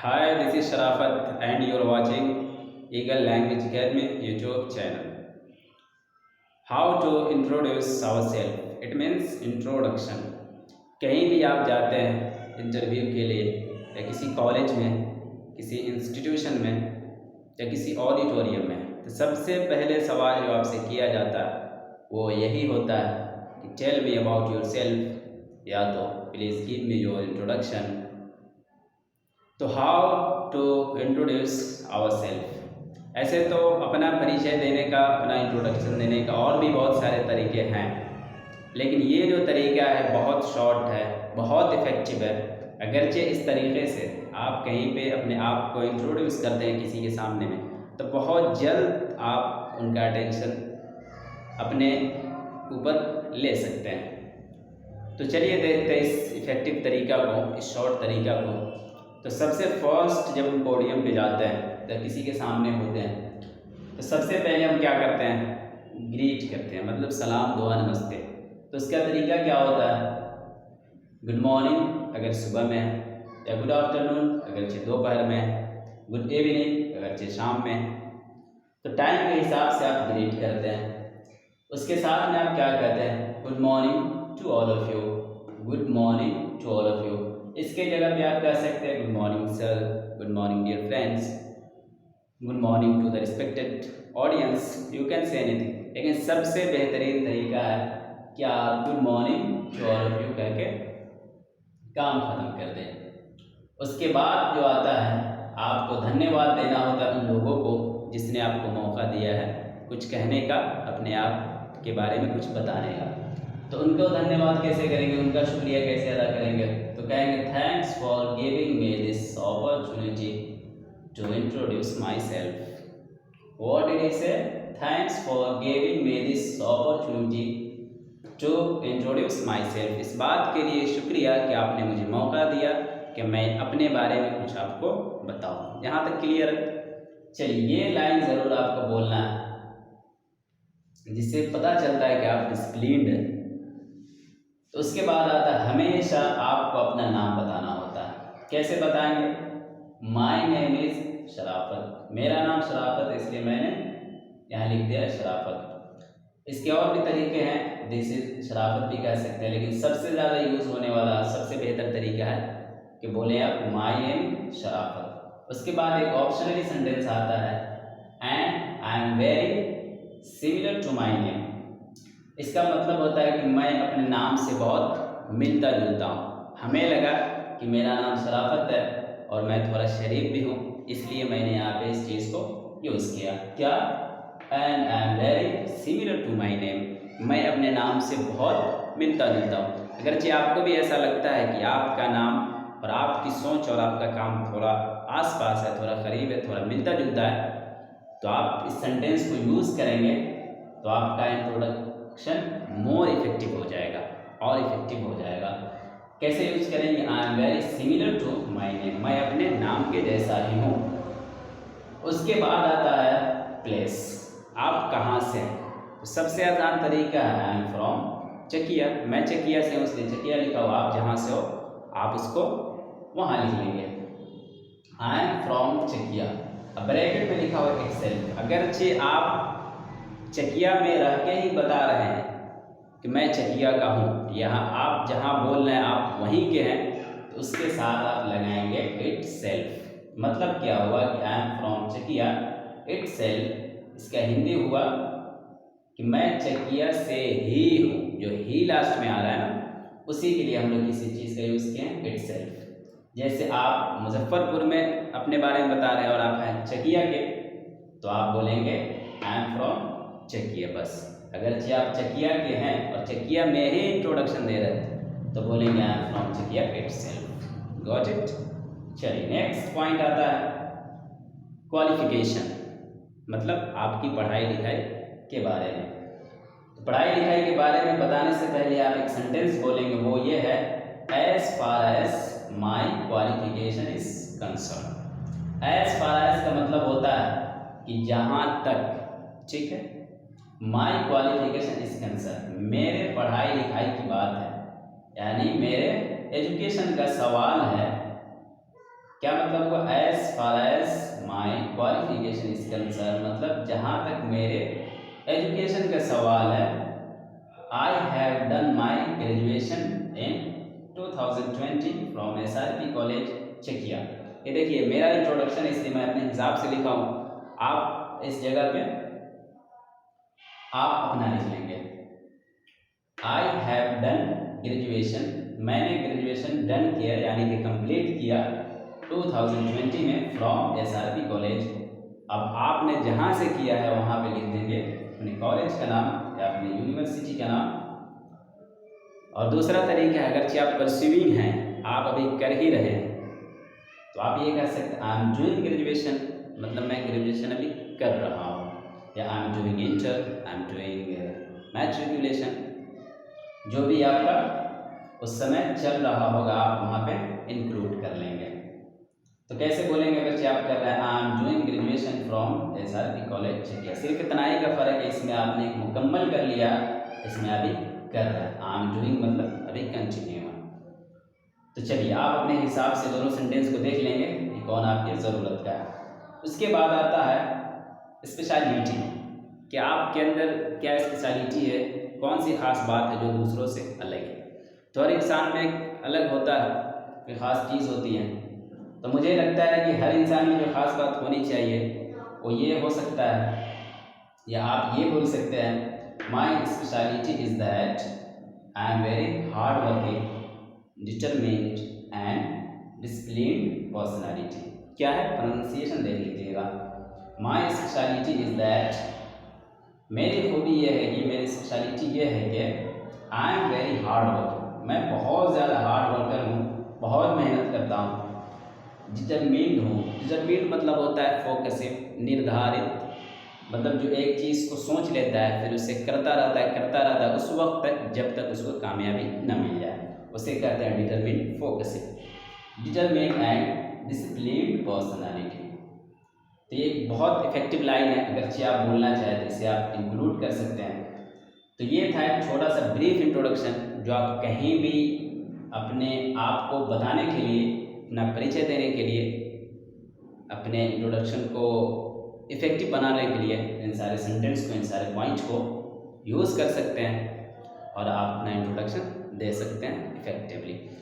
Hi, this is Sharafat, and you're watching Eagle Language Academy YouTube channel. How to introduce ourselves? It means introduction. कहीं भी आप जाते हैं interview के लिए या किसी कॉलेज में, किसी इंस्टीट्यूशन में या किसी ऑडिटोरियम में, तो सबसे पहले सवाल जो आपसे किया जाता है वो यही होता है कि tell me about yourself, या तो please give me your introduction. तो how to introduce ourself, ऐसे तो अपना परिचय देने का, अपना इंट्रोडक्शन देने का और भी बहुत सारे तरीके हैं, लेकिन ये जो तरीका है बहुत शॉर्ट है, बहुत इफ़ेक्टिव है। अगरचे इस तरीके से आप कहीं पे अपने आप को इंट्रोड्यूस करते हैं किसी के सामने में, तो बहुत जल्द आप उनका अटेंशन अपने ऊपर ले सकते हैं। तो चलिए देखते हैं इस इफ़ेक्टिव तरीका को, इस शॉर्ट तरीका को। तो सबसे फर्स्ट जब हम पोडियम पे जाते हैं, जब किसी के सामने होते हैं, तो सबसे पहले हम क्या करते हैं, ग्रीट करते हैं, मतलब सलाम दुआ नमस्ते। तो इसका तरीका क्या होता है, गुड मॉर्निंग अगर सुबह में है, या गुड आफ्टरनून अगर दोपहर में है, गुड इवनिंग अगर शाम में। तो टाइम के हिसाब से आप ग्रीट करते हैं। उसके साथ में आप क्या कहते हैं, good morning to all of you, good morning to all of you. इसके जगह पे आप कह सकते हैं good morning sir, good morning dear friends, good morning to the respected audience, you can say anything. लेकिन सबसे बेहतरीन तरीका है कि आप good morning to all of you कह के काम खत्म कर दें। उसके बाद जो आता है, आपको धन्यवाद देना होता है उन लोगों को जिसने आपको मौका दिया है कुछ कहने का, अपने आप के बारे में कुछ बताने का। तो उनको धन्यवाद कैसे करेंगे, उनका शुक्रिया कैसे अदा करेंगे, तो कहेंगे thanks for giving me this opportunity to introduce myself. What did he say, thanks for giving me this opportunity to introduce myself. इस बात के लिए शुक्रिया कि आपने मुझे मौका दिया कि मैं अपने बारे में कुछ आपको बताऊं। यहाँ तक क्लियर? चलिए, ये लाइन ज़रूर आपको बोलना है, जिससे पता चलता है कि आप डिसिप्लिन्ड हैं। तो उसके बाद आता है, हमेशा आपको अपना नाम बताना होता है। कैसे बताएंगे, माई नेम इज़ शराफत, मेरा नाम शराफत है, इसलिए मैंने यहाँ लिख दिया शराफत। इसके और भी तरीके हैं, दिस इज शराफत भी कह सकते हैं, लेकिन सबसे ज़्यादा यूज़ होने वाला, सबसे बेहतर तरीका है कि बोले आप माई नेम शराफत। उसके बाद एक ऑप्शनली सेंटेंस आता है, and I am very similar to my name. इसका मतलब होता है कि मैं अपने नाम से बहुत मिलता जुलता हूँ। हमें लगा कि मेरा नाम शराफत है और मैं थोड़ा शरीफ भी हूँ, इसलिए मैंने यहाँ पे इस चीज़ को यूज़ किया। क्या, and I am very similar to my name, मैं अपने नाम से बहुत मिलता जुलता हूँ। अगरचे आपको भी ऐसा लगता है कि आपका नाम और आपकी सोच और आपका काम थोड़ा आसपास है, थोड़ा करीब है, थोड़ा मिलता जुलता है, तो आप इस सेंटेंस को यूज़ करेंगे तो आपका इंट्रोडक्शन मोर इफेक्टिव हो जाएगा और इफेक्टिव हो जाएगा। कैसे यूज करेंगे, I am very similar to my name, मैं अपने नाम के जैसा ही हूँ। उसके बाद आता है प्लेस, आप कहाँ से हैं। तो सबसे आसान तरीका है, आई एम फ्रॉम चकिया, मैं चकिया से हूँ इसलिए चकिया लिखा हुआ, आप जहाँ से हो आप उसको वहाँ लिख लेंगे, आई एम फ्रॉम चकिया। अब ब्रैकेट में लिखा हुआ एक्सेल, अगरचे आप चकिया में रह के ही बता रहे हैं कि मैं चकिया का हूँ, यहाँ आप जहाँ बोल रहे हैं आप वहीं के हैं, तो उसके साथ आप लगाएंगे इट सेल्फ। मतलब क्या हुआ कि I am from Chakiya itself, इसका हिंदी हुआ कि मैं चकिया से ही हूँ। जो ही लास्ट में आ रहा है ना, उसी के लिए हम लोग किसी चीज़ का यूज़ किए हैं, इट सेल्फ। जैसे आप मुजफ्फरपुर में अपने बारे में बता रहे हैं और आप हैं चकिया के, तो आप बोलेंगे आई एम फ्रॉम चकिया बस। अगर आप चकिया के हैं और चकिया में ही इंट्रोडक्शन दे रहे थे तो बोलेंगे I am from Chakiya itself. Got it? चलिए, नेक्स्ट पॉइंट आता है क्वालिफिकेशन, मतलब आपकी पढ़ाई लिखाई के बारे में। तो पढ़ाई लिखाई के बारे में बताने से पहले आप एक सेंटेंस बोलेंगे, वो ये है, as far as my qualification is concern. As far as का मतलब होता है कि जहाँ तक, ठीक है, माई क्वालिफिकेशन इज कंसर्न, मेरे पढ़ाई लिखाई की बात है, यानी मेरे एजुकेशन का सवाल है, क्या मतलब हुआ? As far as my qualification is concern, मतलब जहाँ तक मेरे एजुकेशन का सवाल है, I have done my graduation in 2020 from SRP college Chekiya. ये देखिए मेरा इंट्रोडक्शन है, इसलिए मैं अपने हिसाब से लिखा हूँ। आप इस जगह पे आप अपना लिख लेंगे। आई हैव डन ग्रेजुएशन, मैंने ग्रेजुएशन डन किया यानी कि कंप्लीट किया 2020 में फ्रॉम SRP कॉलेज। अब आपने जहाँ से किया है वहाँ पे लिख देंगे अपने कॉलेज का नाम या अपने यूनिवर्सिटी का नाम। और दूसरा तरीका है, अगर आप परस्यूइंग हैं, आप अभी कर ही रहे हैं, तो आप ये कह सकते हैं आई एम डूइंग ग्रेजुएशन, मतलब मैं ग्रेजुएशन अभी कर रहा हूँ, या आई am doing inter, I am doing matriculation, जो भी आपका उस समय चल रहा होगा आप वहाँ पे इंक्लूड कर लेंगे। तो कैसे बोलेंगे अगर आप कर रहे हैं I am doing graduation from SRP college Chekiya. सिर्फ इतना ही का फ़र्क है, इसमें आपने एक मुकम्मल कर लिया, इसमें अभी कर रहे हैं। आई एम डूइंग मतलब अभी कंटिन्यू है। तो चलिए आप अपने हिसाब से दोनों सेंटेंस को देख लेंगे कि कौन आपकी ज़रूरत का है। उसके बाद आता है स्पेशलिटी, कि आपके अंदर क्या स्पेशलिटी है, कौन सी ख़ास बात है जो दूसरों से अलग है। तो हर इंसान में एक अलग होता है, कोई ख़ास चीज़ होती है। तो मुझे लगता है कि हर इंसान में जो ख़ास बात होनी चाहिए वो ये हो सकता है, या आप ये बोल सकते हैं my speciality is that I am very hard working, determined and disciplined personality. क्या है? प्रोनाउंसिएशन देख लीजिएगा। माई स्पेशलिटी इज़ दैट, मेरी खूबी ये है कि मेरी स्पेशलिटी ये है कि I am very hard worker, मैं बहुत ज़्यादा हार्ड वर्कर हूँ, बहुत मेहनत करता हूँ। डिटरमिन्ड हूँ, डिटरमिन्ड मतलब होता है फोकसिव, निर्धारित, मतलब जो एक चीज़ को सोच लेता है फिर उसे करता रहता है उस वक्त तक जब तक उसको कामयाबी न मिल जाए, उसे कहते हैं determined focusive. Determined and disciplined personality. तो ये बहुत इफेक्टिव लाइन है, अगर आप बोलना चाहें तो इसे आप इंक्लूड कर सकते हैं। तो ये था एक छोटा सा ब्रीफ इंट्रोडक्शन, जो आप कहीं भी अपने आप को बताने के लिए, अपना परिचय देने के लिए, अपने इंट्रोडक्शन को इफ़ेक्टिव बनाने के लिए इन सारे सेंटेंस को, इन सारे पॉइंट्स को यूज़ कर सकते हैं और आप अपना इंट्रोडक्शन दे सकते हैं इफ़ेक्टिवली।